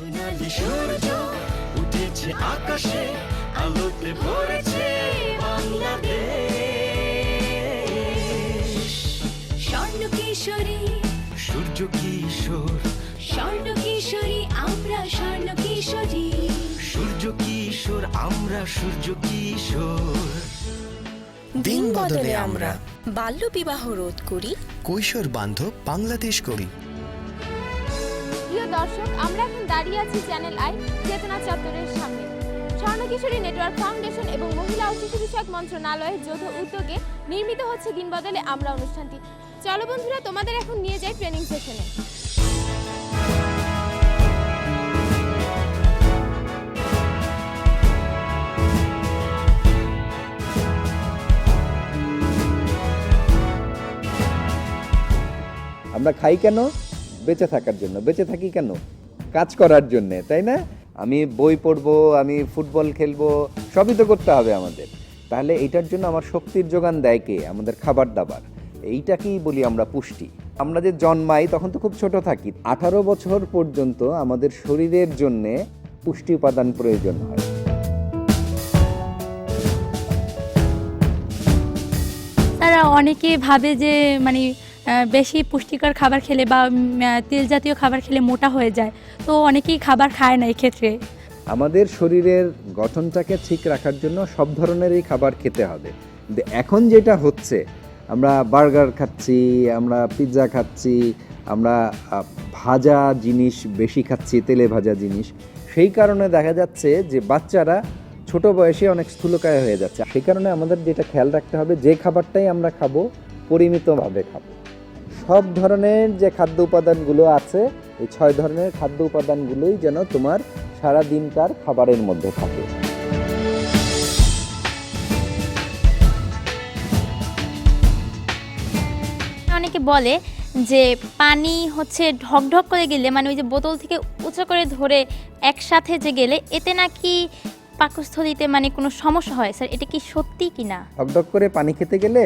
সোনালি সূর্য উঠেছে আকাশে, আলোতে ভরেছে বাংলাদেশ। স্বর্ণ কিশোরী, সূর্য কিশোর, স্বর্ণ কিশোরী, আমরা স্বর্ণ কিশোরী। সূর্য কিশোর, আমরা সূর্য কিশোর। দিন বদলে আমরা বাল্য বিবাহ রোধ করি, কৈশোর বান্ধব বাংলাদেশ করি। প্রিয় দর্শক, আমরা এখন দাঁড়িয়ে আছি চ্যানেল আই চেতনা চত্বরের সামনে। স্বর্ণ কিশোরী নেটওয়ার্ক ফাউন্ডেশন এবং মহিলা ও শিশু বিষয়ক মন্ত্রণালয়ের যৌথ উদ্যোগে নির্মিত হচ্ছে দিন বদলে আমরা অনুষ্ঠানটি। চলো বন্ধুরা, তোমাদের এখন নিয়ে যাই ট্রেনিং সেশনে। আমরা খাই কেন? বেঁচে থাকার জন্য। বেঁচে থাকি কেন? কাজ করার জন্যে, তাই না? আমি বই পড়বো, আমি ফুটবল খেলবো, সবই তো করতে হবে আমাদের। তাহলে এইটার জন্য আমার শক্তির যোগান দেয় কে? আমাদের খাবার দাবার। এইটাকেই বলি আমরা পুষ্টি। আমরা যে জন্মাই তখন তো খুব ছোট থাকি। 18 বছর পর্যন্ত আমাদের শরীরের জন্যে পুষ্টি উপাদান প্রয়োজন হয়। তারা অনেকে ভাবে যে মানে বেশি পুষ্টিকর খাবার খেলে বা তেল জাতীয় খাবার খেলে মোটা হয়ে যায়, তো অনেকেই খাবার খায় না। এই ক্ষেত্রে আমাদের শরীরের গঠনটাকে ঠিক রাখার জন্য সব ধরনেরই খাবার খেতে হবে। কিন্তু এখন যেটা হচ্ছে, আমরা বার্গার খাচ্ছি, আমরা পিৎজা খাচ্ছি, আমরা ভাজা জিনিস বেশি খাচ্ছি, তেলে ভাজা জিনিস। সেই কারণে দেখা যাচ্ছে যে বাচ্চারা ছোট বয়সে অনেক স্থূলকায় হয়ে যাচ্ছে। সেই কারণে আমাদের যেটা খেয়াল রাখতে হবে, যে খাবারটাই আমরা খাবো পরিমিতভাবে খাবো। সব ধরনের যে খাদ্য উপাদানগুলো আছে, এই 6 ধরনের খাদ্য উপাদানগুলোই যেন তোমার সারা দিনকার খাবারের মধ্যে থাকে। অনেকে বলে যে পানি হচ্ছে ঢকঢক করে গেলে, মানে ওই যে বোতল থেকে উঁচু করে ধরে একসাথে যে গেলে এতে নাকি পাকস্থলীতে মানে কোনো সমস্যা হয়। স্যার, এটা কি সত্যি কি না? ঢকঢক করে পানি খেতে গেলে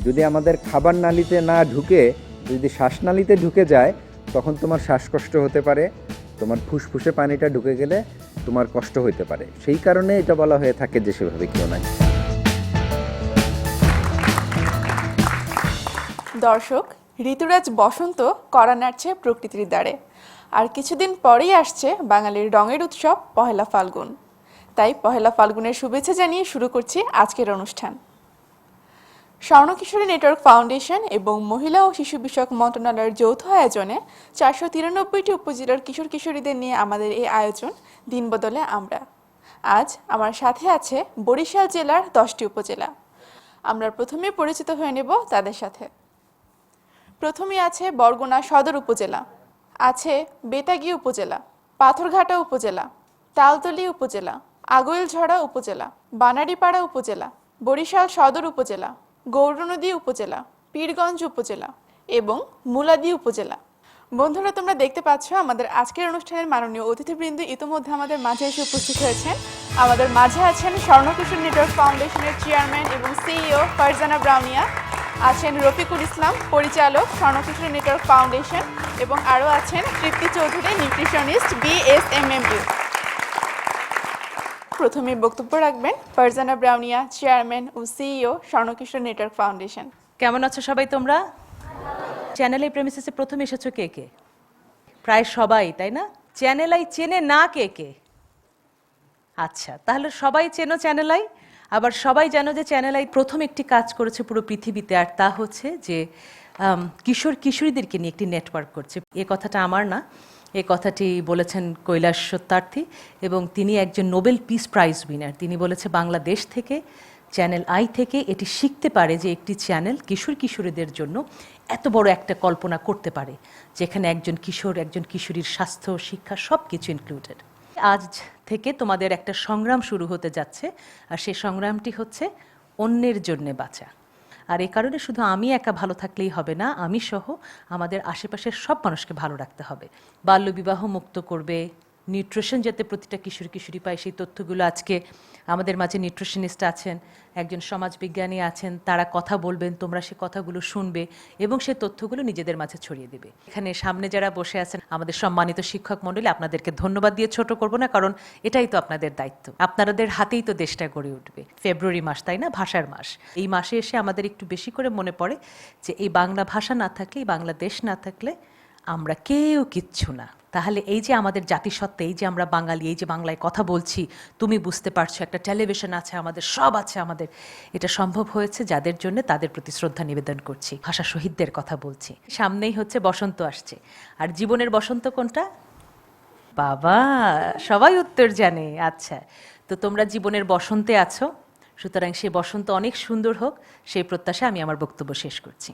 যদি আমাদের খাবার নালীতে না ঢুকে, যদি শ্বাসনালীতে ঢুকে যায়, তখন তোমার শ্বাসকষ্ট হতে পারে। তোমার ফুসফুসে পানিটা ঢুকে গেলে তোমার কষ্ট হতে পারে। সেই কারণে এটা বলা হয়ে থাকে যে সেভাবে কেউ না। দর্শক, ঋতুরাজ বসন্ত কড়া নাড়ছে প্রকৃতির দ্বারে। আর কিছুদিন পরেই আসছে বাঙালির রঙের উৎসব পহেলা ফাল্গুন। তাই পহেলা ফাল্গুনের শুভেচ্ছা জানিয়ে শুরু করছি আজকের অনুষ্ঠান। স্বর্ণ কিশোরী নেটওয়ার্ক ফাউন্ডেশন এবং মহিলা ও শিশু বিষয়ক মন্ত্রণালয়ের যৌথ আয়োজনে 493টি উপজেলার কিশোর কিশোরীদের নিয়ে আমাদের এই আয়োজন দিন বদলে আমরা। আজ আমার সাথে আছে বরিশাল জেলার 10টি উপজেলা। আমরা প্রথমে পরিচিত হয়ে নেব তাদের সাথে। প্রথমে আছে বরগুনা সদর উপজেলা, আছে বেতাগী উপজেলা, পাথরঘাটা উপজেলা, তালতলী উপজেলা, আগৈলঝড়া উপজেলা, বানারীপাড়া উপজেলা, বরিশাল সদর উপজেলা, গৌরনদী উপজেলা, পীরগঞ্জ উপজেলা এবং মুলাদী উপজেলা। বন্ধুরা, তোমরা দেখতে পাচ্ছ আমাদের আজকের অনুষ্ঠানের মাননীয় অতিথিবৃন্দ ইতিমধ্যে আমাদের মাঝে এসে উপস্থিত হয়েছেন। আমাদের মাঝে আছেন স্বর্ণ কিশোর নেটওয়ার্ক ফাউন্ডেশনের চেয়ারম্যান এবং সিইও ফারজানা ব্রাউনিয়া, আছেন রফিকুল ইসলাম, পরিচালক স্বর্ণ কিশোর নেটওয়ার্ক ফাউন্ডেশন, এবং আরও আছেন তৃপ্তি চৌধুরী, নিউট্রিশনিস্ট, BSMMU। প্রথমে বক্তব্য রাখবেন ফারজানা ব্রাউনিয়া, চেয়ারম্যান ও সিইও স্বর্ণ কিশোর নেটওয়ার্ক ফাউন্ডেশন। কেমন আছো সবাই তোমরা? চ্যানেল আই প্রেমিসেসে প্রথম এসেছো কে কে? প্রায় সবাই, তাই না? চ্যানেল আই চেনে না কে কে? আচ্ছা, তাহলে সবাই চেনো চ্যানেল আই। আবার সবাই জানো যে চ্যানেল আই প্রথম একটি কাজ করেছে পুরো পৃথিবীতে, আর তা হচ্ছে যে কিশোর কিশোরীদেরকে নিয়ে একটি নেটওয়ার্ক করছে। এ কথাটা আমার না, এই কথাটি বলেছেন কৈলাস সত্যার্থী, এবং তিনি একজন নোবেল পিস প্রাইজ উইনার। তিনি বলেছে বাংলাদেশ থেকে, চ্যানেল আই থেকে এটি শিখতে পারে যে একটি চ্যানেল কিশোর কিশোরীদের জন্য এত বড় একটা কল্পনা করতে পারে, যেখানে একজন কিশোর একজন কিশোরীর স্বাস্থ্য, শিক্ষা সব কিছু ইনক্লুডেড। আজ থেকে তোমাদের একটা সংগ্রাম শুরু হতে যাচ্ছে, আর সেই সংগ্রামটি হচ্ছে অন্যের জন্যে বাঁচা। আর এই কারণে শুধু আমি একা ভালো থাকলেই হবে না, আমি সহ আমাদের আশেপাশের সব মানুষকে ভালো রাখতে হবে। বাল্যবিবাহ মুক্ত করবে, নিউট্রিশন যাতে প্রতিটা কিশোরী পায় সেই তথ্যগুলো আজকে আমাদের মাঝে নিউট্রিশনিস্ট আছেন, একজন সমাজবিজ্ঞানী আছেন, তারা কথা বলবেন, তোমরা সে কথাগুলো শুনবে এবং সেই তথ্যগুলো নিজেদের মাঝে ছড়িয়ে দেবে। এখানে সামনে যারা বসে আছেন আমাদের সম্মানিত শিক্ষক মণ্ডলী, আপনাদেরকে ধন্যবাদ দিয়ে ছোট করব না, কারণ এটাই তো আপনাদের দায়িত্ব, আপনাদের হাতেই তো দেশটা গড়ে উঠবে। ফেব্রুয়ারি মাস, তাই না, ভাষার মাস। এই মাসে এসে আমাদের একটু বেশি করে মনে পড়ে যে এই বাংলা ভাষা না থাকলে, এই বাংলাদেশ না থাকলে আমরা কেউ কিচ্ছু না। তাহলে এই যে আমাদের জাতিসত্ত্বা, এই যে আমরা বাঙালি, এই যে বাংলায় কথা বলছি, তুমি বুঝতে পারছো, একটা টেলিভিশন আছে আমাদের, সব আছে আমাদের, এটা সম্ভব হয়েছে যাদের জন্য, তাদের প্রতি শ্রদ্ধা নিবেদন করছি। ভাষা শহীদদের কথা বলছি। সামনেই হচ্ছে বসন্ত আসছে, আর জীবনের বসন্ত কোনটা? বাবা, সবাই উত্তর জানে। আচ্ছা, তো তোমরা জীবনের বসন্তে আছো, সুতরাং সেই বসন্ত অনেক সুন্দর হোক, সেই প্রত্যাশা আমি আমার বক্তব্য শেষ করছি।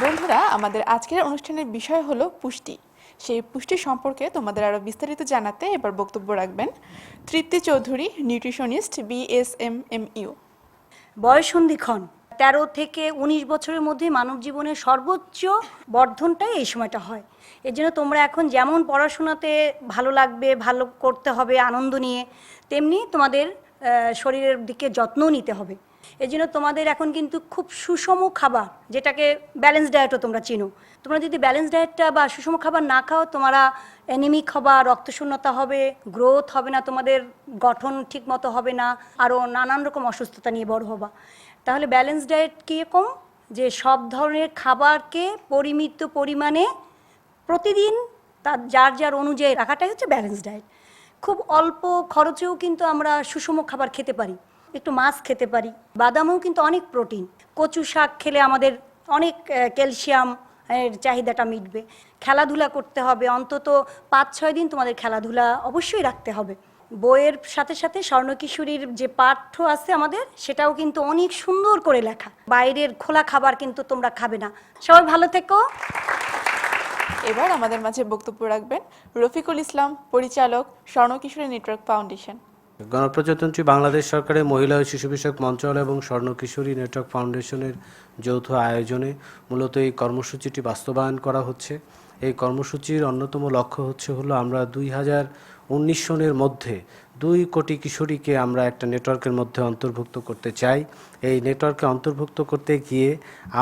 বন্ধুরা, আমাদের আজকের অনুষ্ঠানের বিষয় হলো পুষ্টি। সেই পুষ্টি সম্পর্কে তোমাদের আরও বিস্তারিত জানাতে এবার বক্তব্য রাখবেন তৃপ্তি চৌধুরী, নিউট্রিশনিস্ট, BSMMU। বয়ঃসন্ধিক্ষণ 13 থেকে 19 বছরের মধ্যে মানব জীবনের সর্বোচ্চ বর্ধনটাই এই সময়টা হয়। এর জন্য তোমরা এখন যেমন পড়াশোনাতে ভালো লাগবে, ভালো করতে হবে আনন্দ নিয়ে, তেমনি তোমাদের শরীরের দিকে যত্নও নিতে হবে। এই জন্য তোমাদের এখন কিন্তু খুব সুষম খাবার, যেটাকে ব্যালেন্স ডায়েটও তোমরা চিনো, তোমরা যদি ব্যালেন্স ডায়েটটা বা সুষম খাবার না খাও, তোমরা অ্যানিমিক হবা, রক্তশূন্যতা হবে, গ্রোথ হবে না, তোমাদের গঠন ঠিক মতো হবে না, আরও নানান রকম অসুস্থতা নিয়ে বড় হবা। তাহলে ব্যালেন্স ডায়েট কীরকম? যে সব ধরনের খাবারকে পরিমিত পরিমাণে প্রতিদিন তার যার যার অনুযায়ী রাখাটাই হচ্ছে ব্যালেন্স ডায়েট। খুব অল্প খরচেও কিন্তু আমরা সুষম খাবার খেতে পারি, একটু মাছ খেতে পারি, বাদামেও কিন্তু অনেক প্রোটিন, কচু শাক খেলে আমাদের অনেক ক্যালসিয়াম এর চাহিদাটা মিটবে। খেলাধুলা করতে হবে, অন্তত 5-6 দিন তোমাদের খেলাধুলা অবশ্যই রাখতে হবে। বইয়ের সাথে সাথে স্বর্ণকিশোরীর যে পাঠ্য আছে আমাদের, সেটাও কিন্তু অনেক সুন্দর করে লেখা। বাইরের খোলা খাবার কিন্তু তোমরা খাবে না। সবাই ভালো থেকো। এবার আমাদের মাঝে বক্তব্য রাখবেন রফিকুল ইসলাম, পরিচালক, স্বর্ণকিশোরী নেটওয়ার্ক ফাউন্ডেশন। গণপ্রজাতন্ত্রী বাংলাদেশ সরকারের মহিলা ও শিশু বিষয়ক মন্ত্রণালয় এবং স্বর্ণকিশোরী নেটওয়ার্ক ফাউন্ডেশনের যৌথ আয়োজনে মূলত এই কর্মসূচিটি বাস্তবায়ন করা হচ্ছে। এই কর্মসূচির অন্যতম লক্ষ্য হলো আমরা 2019 সনের মধ্যে 2 কোটি কিশোরীকে আমরা একটা নেটওয়ার্কের মধ্যে অন্তর্ভুক্ত করতে চাই। এই নেটওয়ার্কে অন্তর্ভুক্ত করতে গিয়ে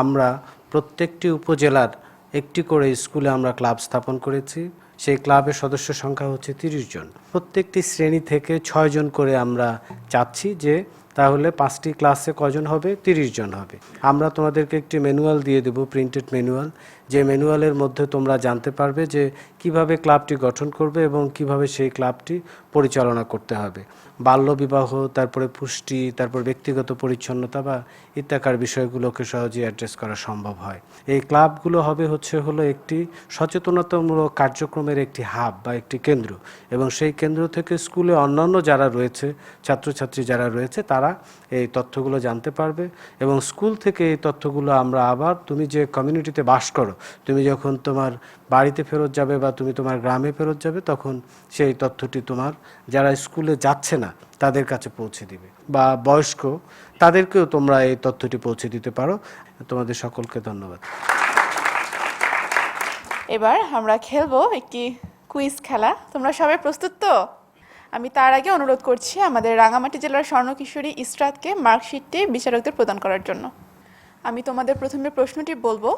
আমরা প্রত্যেকটি উপজেলার একটি করে স্কুলে আমরা ক্লাব স্থাপন করেছি। সেই ক্লাবের সদস্য সংখ্যা হচ্ছে 30 জন। প্রত্যেকটি শ্রেণী থেকে 6 জন করে আমরা চাচ্ছি, যে তাহলে 5টি ক্লাসে কজন হবে? 30 জন হবে। আমরা তোমাদেরকে একটি ম্যানুয়াল দিয়ে দেব, প্রিন্টেড ম্যানুয়াল, যে ম্যানুয়ালের মধ্যে তোমরা জানতে পারবে যে কিভাবে ক্লাবটি গঠন করবে এবং কিভাবে সেই ক্লাবটি পরিচালনা করতে হবে। বাল্যবিবাহ, তারপরে পুষ্টি, তারপর ব্যক্তিগত পরিচ্ছন্নতা বা ইত্যাকার বিষয়গুলোকে সহজেই অ্যাড্রেস করা সম্ভব হয়। এই ক্লাবগুলো হবে হলো একটি সচেতনতামূলক কার্যক্রমের একটি হাব বা একটি কেন্দ্র, এবং সেই কেন্দ্র থেকে স্কুলে অন্যান্য যারা রয়েছে, ছাত্রছাত্রী যারা রয়েছে, তারা এই তথ্যগুলো জানতে পারবে। এবং স্কুল থেকে এই তথ্যগুলো আমরা আবার, তুমি যে কমিউনিটিতে বাস করো, তুমি যখন তোমার বাড়িতে ফেরত যাবে বা তুমি তোমার গ্রামে ফেরত যাবে, তখন সেই তথ্যটি তোমার যারা স্কুলে যাচ্ছে না তাদের কাছে পৌঁছে দিবে, বা বয়স্ক তাদেরকেও তোমরা এই তথ্যটি পৌঁছে দিতে পারো। তোমাদের সকলকে ধন্যবাদ। এবার আমরা খেলবো একটি কুইজ খেলা। তোমরা সবাই প্রস্তুত তো? আমি তার আগে অনুরোধ করছি আমাদের রাঙামাটি জেলার স্বর্ণকিশোরী ইসরাতকে মার্কশিটটি বিচারকদের প্রদান করার জন্য। আমি তোমাদের প্রথমে প্রশ্নটি বলবো,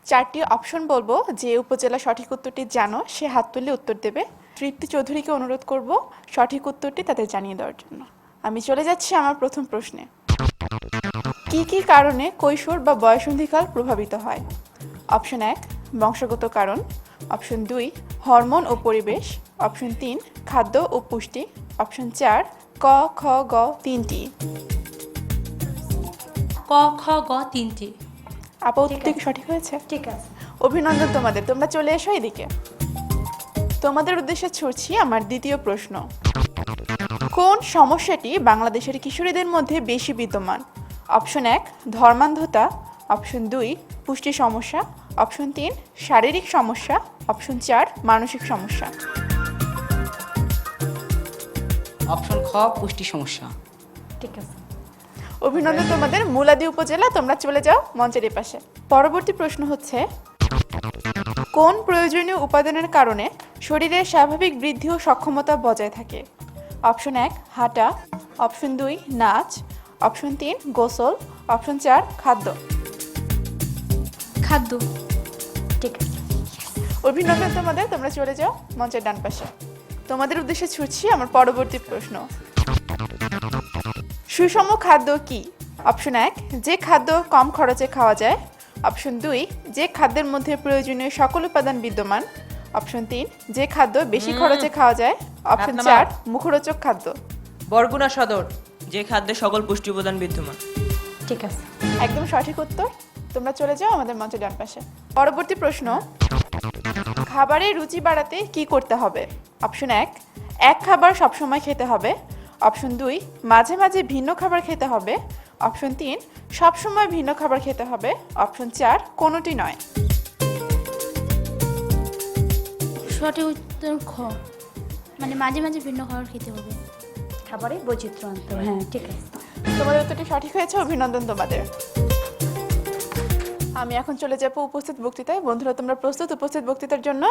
4টি অপশন বলবো, যে উপজেলা সঠিক উত্তরটি জানো সে হাত তুলে উত্তর দেবে। তৃপ্তি চৌধুরীকে অনুরোধ করব সঠিক উত্তরটি তাদের জানিয়ে দেওয়ার জন্য। আমি চলে যাচ্ছি আমার প্রথম প্রশ্নে। কি কি কারণে কৈশোর বা বয়ঃসন্ধিকাল প্রভাবিত হয়? অপশন 1 বংশগত কারণ, অপশন 2 হরমোন ও পরিবেশ, অপশন 3 খাদ্য ও পুষ্টি, অপশন 4 ক খ গ 3টি। ক খ গ 3টি। আপা, উত্তরটি কি সঠিক হয়েছে? ঠিক আছে, অভিনন্দন তোমাদের। তোমরা চলে এসো এদিকে। তোমাদের উদ্দেশ্যে ছুটছি আমার দ্বিতীয় প্রশ্ন। কোন সমস্যাটি বাংলাদেশের কিশোরীদের মধ্যে বেশি বিদ্যমান? অপশন 1 ধর্মান্ধতা, অপশন 2 পুষ্টি সমস্যা, অপশন 3 শারীরিক সমস্যা, অপশন 4 মানসিক সমস্যা। অপশন খ পুষ্টি সমস্যা। ঠিক আছে। অভিনন্দন তোমাদের। মুলাদি উপজেলা, তোমরা চলে যাও মঞ্চের পাশে। পরবর্তী প্রশ্ন হচ্ছে, কোন প্রয়োজনীয় উপাদানের কারণে শরীরের স্বাভাবিক বৃদ্ধি ও সক্ষমতা বজায় থাকে? অপশন 1 হাঁটা, অপশন 2 নাচ, অপশন 3 গোসল, অপশন 4 খাদ্য। খাদ্য। ঠিক আছে। অভিনন্দন তোমাদের, তোমরা চলে যাও মঞ্চের ডান পাশে। তোমাদের উদ্দেশ্যে ছুটছি আমার পরবর্তী প্রশ্ন। সুষম খাদ্য কি? অপশন 1 যে খাদ্য কম খরচে খাওয়া যায়, অপশন 2 যে খাদ্যের মধ্যে প্রয়োজনীয় সকল উপাদান বিদ্যমান, অপশন 3 যে খাদ্য বেশি খরচে খাওয়া যায়, অপশন 4 মুখরোচক খাদ্য। বরগুনা সদর, যে খাদ্যে সকল পুষ্টি উপাদান বিদ্যমান। ঠিক আছে। একদম সঠিক উত্তর, তোমরা চলে যাও আমাদের মঞ্চের ডান পাশে। পরবর্তী প্রশ্ন, খাবারের রুচি বাড়াতে কি করতে হবে? অপশন 1 এক খাবার সবসময় খেতে হবে, অপশন 2 মাঝে মাঝে ভিন্ন খাবার খেতে হবে, অপশন 3 সবসময় ভিন্ন খাবার খেতে হবে, অপশন 4 কোনোটি নয়। সঠিক উত্তর খ, মানে মাঝে মাঝে ভিন্ন খাবার খেতে হবে। খাবারে বৈচিত্র্য আনতে হবে। হ্যাঁ ঠিক আছে। তোমাদের উত্তরটি সঠিক হয়েছে, অভিনন্দন তোমাদের। আমি এখন চলে যাব উপস্থিত বক্তৃতায়। বন্ধুরা তোমরা প্রস্তুত উপস্থিত বক্তৃতার জন্য?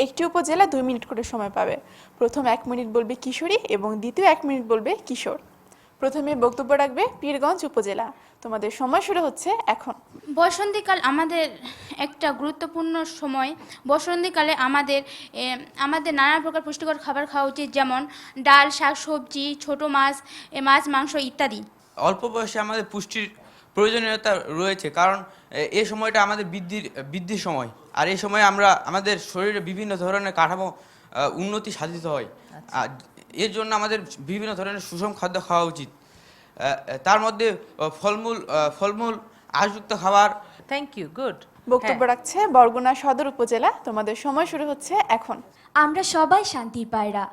একটি উপজেলা 2 মিনিট করে সময় পাবে। প্রথম 1 মিনিট বলবে কিশোরী এবং দ্বিতীয় 1 মিনিট বলবে কিশোর। প্রথমে বক্তব্য রাখবে পীরগঞ্জ উপজেলা। তোমাদের সময় শুরু হচ্ছে এখন। বসন্তকাল আমাদের একটা গুরুত্বপূর্ণ সময়। বসন্তকালে আমাদের নানা প্রকার পুষ্টিকর খাবার খাওয়া উচিত, যেমন ডাল, শাক, সবজি, ছোট মাছ, মাংস ইত্যাদি। অল্প বয়সে আমাদের পুষ্টির প্রয়োজনীয়তা রয়েছে, কারণ এই সময়টা আমাদের বৃদ্ধির সময়। আর এই সময় আমাদের শরীরে বিভিন্ন ধরনের কাঠামো উন্নতি সাধিত হয়। আর এর জন্য আমাদের বিভিন্ন ধরনের সুষম খাদ্য খাওয়া উচিত। তার মধ্যে ফলমূল আঁশযুক্ত খাবার। Thank you, good. বক্তব্য রাখছে বরগুনা সদর উপজেলা। তোমাদের সময় শুরু হচ্ছে এখন। আমরা সবাই শান্তির পায়রা।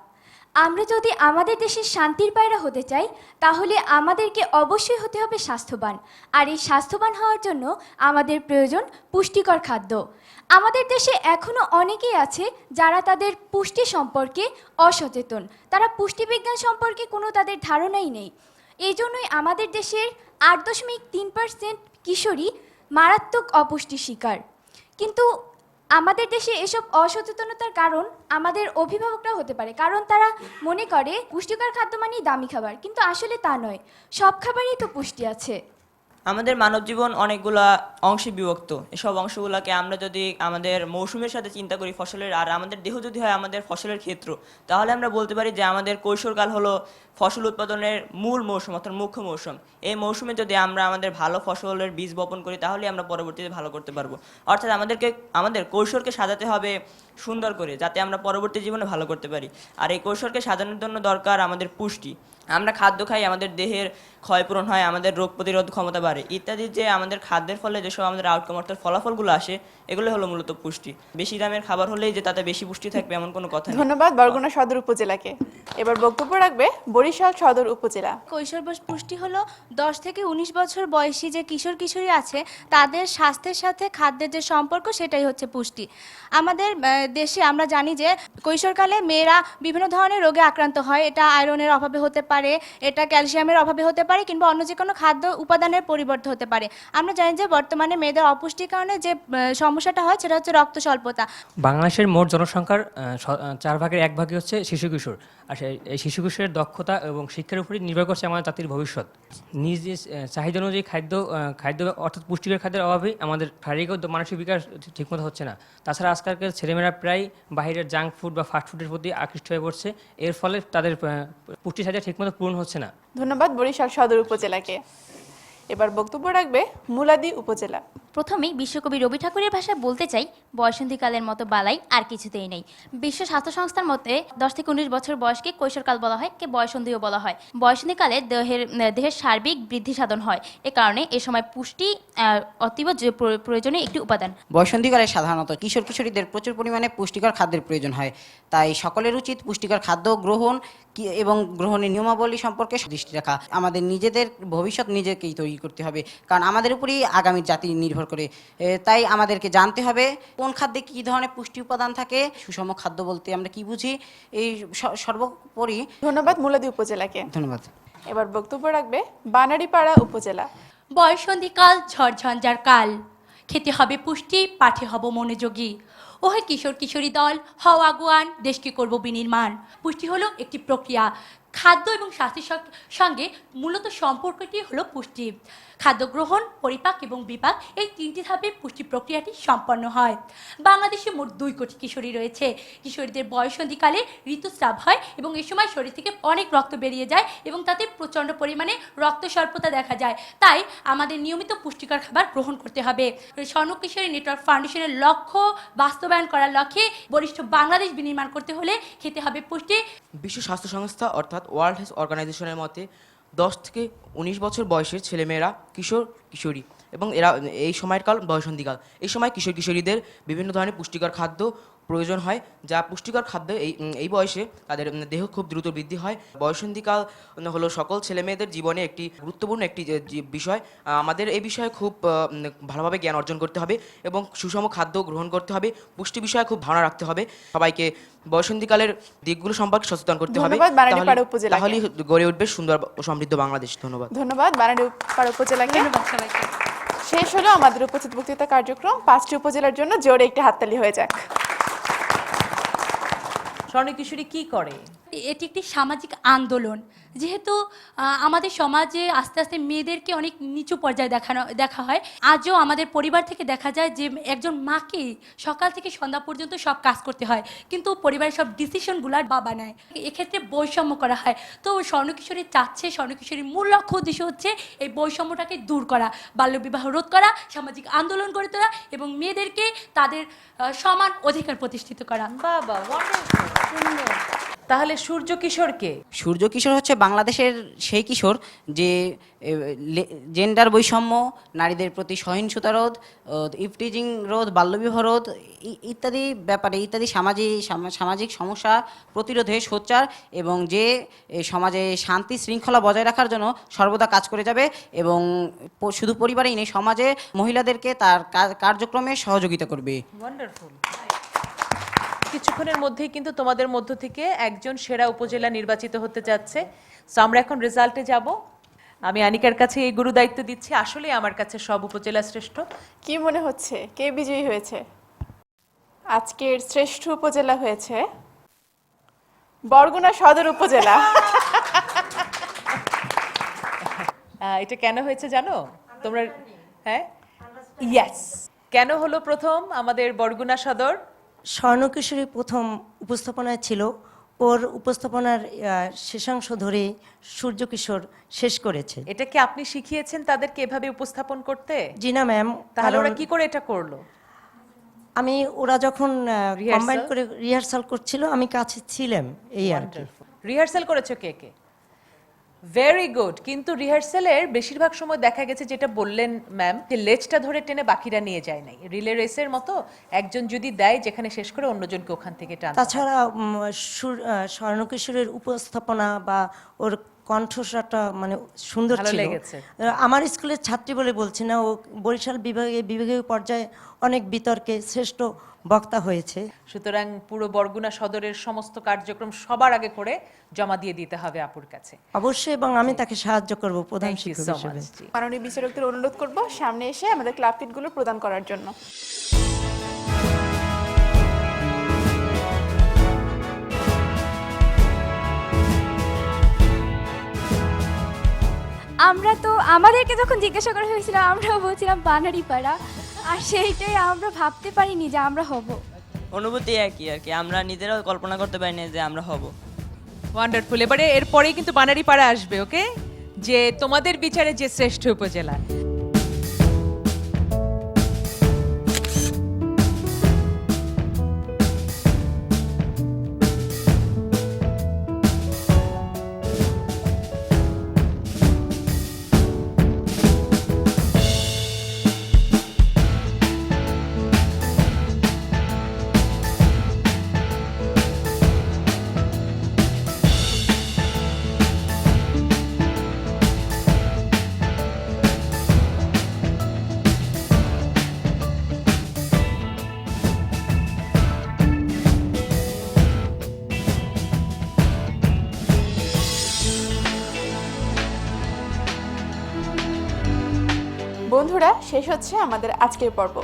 আমরা যদি আমাদের দেশের শান্তির পায়রা হতে চাই, তাহলে আমাদেরকে অবশ্যই হতে হবে স্বাস্থ্যবান। আর এই স্বাস্থ্যবান হওয়ার জন্য আমাদের প্রয়োজন পুষ্টিকর খাদ্য। আমাদের দেশে এখনও অনেকেই আছে যারা তাদের পুষ্টি সম্পর্কে অসচেতন। তারা পুষ্টিবিজ্ঞান সম্পর্কে কোনো তাদের ধারণাই নেই। এই জন্যই আমাদের দেশের 8.3% কিশোরী মারাত্মক অপুষ্টির শিকার। কিন্তু আমাদের দেশে এসব অসচেতনতার কারণ আমাদের অভিভাবকরাও হতে পারে, কারণ তারা মনে করে পুষ্টিকর খাদ্য মানেই দামি খাবার, কিন্তু আসলে তা নয়। সব খাবারেই তো পুষ্টি আছে। আমাদের মানব জীবন অনেকগুলা অংশে বিভক্ত। এসব অংশগুলোকে আমরা যদি আমাদের মৌসুমের সাথে চিন্তা করি, ফসলের, আর আমাদের দেহ যদি হয় আমাদের ফসলের ক্ষেত্র, তাহলে আমরা বলতে পারি যে আমাদের কৈশোরকাল হলো ফসল উৎপাদনের মূল মৌসুম, অর্থাৎ মুখ্য মৌসুম। এই মৌসুমে যদি আমরা আমাদের ভালো ফসলের বীজ বপন করি, তাহলে আমরা পরবর্তীতে ভালো করতে পারবো। অর্থাৎ আমাদের কৈশোরকে সাজাতে হবে সুন্দর করে, যাতে আমরা পরবর্তী জীবনে ভালো করতে পারি। আর এই কৈশোরকে সাজানোর জন্য দরকার আমাদের পুষ্টি। আমরা খাদ্য খাই, আমাদের দেহের ক্ষয়পূরণ হয়, আমাদের রোগ প্রতিরোধ ক্ষমতা বাড়ে ইত্যাদি। যে আমাদের খাদ্যের ফলে যেসব আমাদের আউটকাম, অর্থাৎ ফলাফলগুলো আসে, এগুলো হলো মূলত পুষ্টি। বেশি দামের খাবার হলেই যে তাতে বেশি পুষ্টি থাকবে এমন কোনো কথা নেই। ধন্যবাদ বরগুনা সদর উপজেলাকে। এবার বক্তব্য রাখবে বরিশাল সদর উপজেলা। কৈশোর পুষ্টি হলো 10 থেকে 19 বছর বয়সী যে কিশোর কিশোরী আছে তাদের স্বাস্থ্যের সাথে খাদ্যের যে সম্পর্ক, সেটাই হচ্ছে পুষ্টি। আমাদের দেশে আমরা জানি যে কৈশোরকালে মেয়েরা বিভিন্ন ধরনের রোগে আক্রান্ত হয়। এটা আয়রনের অভাবে হতে পারে, এটা ক্যালসিয়ামের অভাবে হতে পারে, কিংবা অন্য যে কোনো খাদ্য উপাদানের পরিবর্তে হতে পারে। আমরা জানি যে বর্তমানে মেয়েদের অপুষ্টির কারণে যে সমস্যাটা হয় সেটা হচ্ছে রক্ত স্বল্পতা। বাংলাদেশের মোট জনসংখ্যার 4 ভাগের 1 ভাগই হচ্ছে শিশু কিশোর। আর এই শিশু কিশোরের দক্ষতা এবং শিক্ষার উপরই নির্ভর করছে আমাদের জাতির ভবিষ্যৎ। নিজ চাহিদা অনুযায়ী খাদ্য অর্থাৎ পুষ্টিকর খাদ্যের অভাবে আমাদের শারীরিক ও মানসিক বিকাশ ঠিকমতো হচ্ছে না। তাছাড়া আজকালকার ছেলেমেয়েরা প্রায় বাইরের জাঙ্ক ফুড বা ফাস্ট ফুডের প্রতি আকৃষ্ট হয়ে পড়ছে। এর ফলে তাদের পুষ্টি চাহিদা ঠিকমতো পূরণ হচ্ছে না। ধন্যবাদ বরিশাল সদর উপজেলাকে। এবার বক্তব্য রাখবে মুলাদি উপজেলা। প্রথমেই বিশ্বকবি রবি ঠাকুরের ভাষায় বলতে চাই, বয়সন্ধিকালের মতো বালাই আর কিছুতেই নেই। বিশ্ব স্বাস্থ্য সংস্থার মতে 10 থেকে 19 বছর বয়সকে কৈশোরকাল বলা হয়, কে বয়সন্ধিও বলা হয়। বয়সন্ধিকালে দেহের সার্বিক বৃদ্ধি সাধন হয়। এ কারণে এ সময় পুষ্টি অতীব প্রয়োজনীয় একটি উপাদান। বয়সন্ধিকালে সাধারণত কিশোর কিশোরীদের প্রচুর পরিমাণে পুষ্টিকর খাদ্যের প্রয়োজন হয়। তাই সকলের উচিত পুষ্টিকর খাদ্য গ্রহণ এবং গ্রহণের নিয়মাবলী সম্পর্কে দৃষ্টি রাখা। আমাদের নিজেদের ভবিষ্যৎ নিজেকেই তৈরি করতে হবে, কারণ আমাদের উপরেই আগামী জাতি নির্ভর করে। তাই আমাদেরকে জানতে হবে কোন খাদ্যে কী ধরনের পুষ্টি উপাদান থাকে। সুষম খাদ্য বলতে আমরা কি বুঝি, এই সর্বোপরি। ধন্যবাদ মুলাদি উপজেলাকে। ধন্যবাদ। এবার বক্তব্য রাখবে বানারীপাড়া উপজেলা। বয়সন্ধিকাল ঝড়ঝঞ্ঝার কাল, খেতে হবে পুষ্টি, পাঠে হব মনোযোগী। ওহে কিশোর কিশোরী দল, হও আগুয়ান, দেশকে করব বিনির্মাণ। পুষ্টি হলো একটি প্রক্রিয়া। খাদ্য এবং স্বাস্থ্যের সঙ্গে মূলত সম্পর্কটি হলো পুষ্টি। খাদ্য গ্রহণ, পরিপাক এবং বিপাক এই তিনটি ধাপে পুষ্টি প্রক্রিয়াটি সম্পন্ন হয়। বাংলাদেশে মোট 2 কোটি কিশোরী রয়েছে। কিশোরীদের বয়ঃসন্ধিকালে ঋতুস্রাব হয় এবং এই সময় শরীর থেকে অনেক রক্ত বেরিয়ে যায় এবং তাতে প্রচণ্ড পরিমাণে রক্ত স্বল্পতা দেখা যায়। তাই আমাদের নিয়মিত পুষ্টিকর খাবার গ্রহণ করতে হবে। স্বর্ণ কিশোরী নেটওয়ার্ক ফাউন্ডেশনের লক্ষ্য বাস্তবায়ন করার লক্ষ্যে বলিষ্ঠ বাংলাদেশ বিনির্মাণ করতে হলে খেতে হবে পুষ্টি। বিশ্ব স্বাস্থ্য সংস্থা অর্থাৎ ওয়ার্ল্ড হেলথ অর্গানাইজেশনের মতে 10 থেকে 19 বছর বয়সের ছেলেমেয়েরা কিশোর কিশোরী এবং এরা এই সময়ের কাল বয়ঃসন্ধিকাল। এই সময় কিশোর কিশোরীদের বিভিন্ন ধরনের পুষ্টিকর খাদ্য প্রয়োজন হয়, যা পুষ্টিকর খাদ্য এই বয়সে তাদের দেহ খুব দ্রুত বৃদ্ধি হয়। বয়ঃসন্ধিকাল হলো সকল ছেলেমেয়েদের জীবনে একটি গুরুত্বপূর্ণ একটি বিষয়। আমাদের এই বিষয়ে খুব ভালোভাবে জ্ঞান অর্জন করতে হবে এবং সুষম খাদ্য গ্রহণ করতে হবে। পুষ্টি বিষয়ে খুব ধারণা রাখতে হবে। সবাইকে বয়ঃসন্ধিকালের দিকগুলো সম্পর্কে সচেতন করতে হবে, তাহলেই গড়ে উঠবে সুন্দর ও সমৃদ্ধ বাংলাদেশ। ধন্যবাদ। ধন্যবাদ বানারীপাড়া উপজেলাকে। শেষ হলো আমাদের উপস্থিত বক্তৃতা কার্যক্রম। 5টি উপজেলার জন্য জোরে একটি হাততালি হয়ে যাক। স্বর্ণ কিশোরী কি করে? এটি একটি সামাজিক আন্দোলন। যেহেতু আমাদের সমাজে আস্তে আস্তে মেয়েদেরকে অনেক নিচু পর্যায়ে দেখা হয়। আজও আমাদের পরিবার থেকে দেখা যায় যে একজন মাকে সকাল থেকে সন্ধ্যা পর্যন্ত সব কাজ করতে হয়, কিন্তু পরিবারের সব ডিসিশনগুলো বাবা নেয়। এক্ষেত্রে বৈষম্য করা হয়। তো স্বর্ণকিশোরী চাচ্ছে, স্বর্ণকিশোরীর মূল লক্ষ্য উদ্দেশ্য হচ্ছে এই বৈষম্যটাকে দূর করা, বাল্যবিবাহ রোধ করা, সামাজিক আন্দোলন গড়ে তোলা এবং মেয়েদেরকে তাদের সমান অধিকার প্রতিষ্ঠিত করা। বাবা, সুন্দর। তাহলে সূর্য কিশোরকে? সূর্য কিশোর হচ্ছে বাংলাদেশের সেই কিশোর যে জেন্ডার বৈষম্য, নারীদের প্রতি সহিংসতা রোধ, ইফটিজিং রোধ, বাল্যবিবাহ রোধ ইত্যাদি ব্যাপারে ইত্যাদি সামাজিক সমস্যা প্রতিরোধে সোচ্চার এবং যে সমাজে শান্তি শৃঙ্খলা বজায় রাখার জন্য সর্বদা কাজ করে যাবে এবং শুধু পরিবারেই নেই, সমাজে মহিলাদেরকে তার কার্যক্রমে সহযোগিতা করবে। ওয়ান্ডারফুল। কিছুক্ষণের মধ্যেই কিন্তু তোমাদের মধ্য থেকে একজন সেরা উপজেলা নির্বাচিত হতে যাচ্ছে। সো আমরা এখন রেজাল্টে যাব। আমি আনিকার কাছে এই গুরু দায়িত্ব দিচ্ছি। আসলে আমার কাছে সব উপজেলা শ্রেষ্ঠ। কি মনে হচ্ছে কে বিজয়ী হয়েছে? আজকের শ্রেষ্ঠ উপজেলা হয়েছে বরগুনা সদর উপজেলা। এটা কেন হয়েছে জানো তোমরা? হ্যাঁ, ইয়েস। কেন হলো প্রথম আমাদের বরগুনা সদর? স্বর্ণকিশোরী প্রথম উপস্থাপনায় ছিল, ওর উপস্থাপনার শেষাংশ ধরে সূর্য কিশোর শেষ করেছে। এটা কি আপনি শিখিয়েছেন তাদেরকে এভাবে উপস্থাপন করতে? জি না ম্যাম। তাহলে ওরা কি করে এটা করলো? ওরা যখন কম্বাইন করে রিহার্সাল করছিল, আমি কাছে ছিলাম, এই আর কি। রিহার্সাল করেছো কে কে? Very good. কিন্তু রিহার্সালের বেশিরভাগ সময় দেখা গেছে, যেটা বললেন ম্যাম, যে লেজটা ধরে টেনে বাকিরা নিয়ে যায় নাই। রিলে রেসের মতো একজন যদি দেয় যেখানে শেষ করে অন্যজনকে ওখান থেকে টান। তাছাড়া স্বর্ণকিশোরের উপস্থাপনা বা ওর কণ্ঠস্বরটা সুন্দর ছিল। আমার স্কুলের ছাত্রী বলে বলছি না, ও বরিশাল বিভাগীয় পর্যায়ে অনেক বিতর্কে শ্রেষ্ঠ বক্তা হয়েছে। সুতরাং পুরো বরগুনা সদরের সমস্ত কার্যক্রম সবার আগে করে জমা দিয়ে দিতে হবে আপুর কাছে। অবশ্যই, এবং আমি তাকে সাহায্য করব প্রধান শিক্ষক হিসেবে। মাননীয় বিচারকদের অনুরোধ করব সামনে এসে আমাদের ক্লাব কিটগুলো প্রদান করার জন্য। আমাদেরকে যখন জিজ্ঞাসা করা হয়েছিল, আমরা বলছিলাম বানারীপাড়া, আর সেইটাই আমরা ভাবতে পারিনি যে আমরা হব। অনুভূতি একই আর কি, আমরা নিজেরাও কল্পনা করতে পারি না যে আমরা হব। ওয়ান্ডারফুল। এবারে এরপরেই কিন্তু বানারীপাড়া আসবে, ওকে, যে তোমাদের বিচারে যে শ্রেষ্ঠ উপজেলা। বন্ধুরা, শেষ হচ্ছে আমাদের আজকের পর্ব।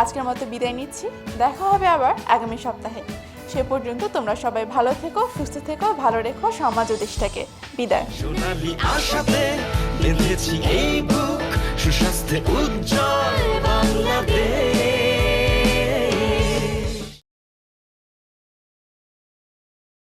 আজকের মতো বিদায় নিচ্ছি, দেখা হবে আবার আগামী সপ্তাহে। সে পর্যন্ত তোমরা সবাই ভালো থেকো, সুস্থ থেকো, ভালো রেখো সমাজ ও দেশটাকে। বিদায়। সোনালি আশাতে বেঁধেছি এই বুক, সুস্বাস্থ্যে উজ্জ্বল বাংলাদেশ।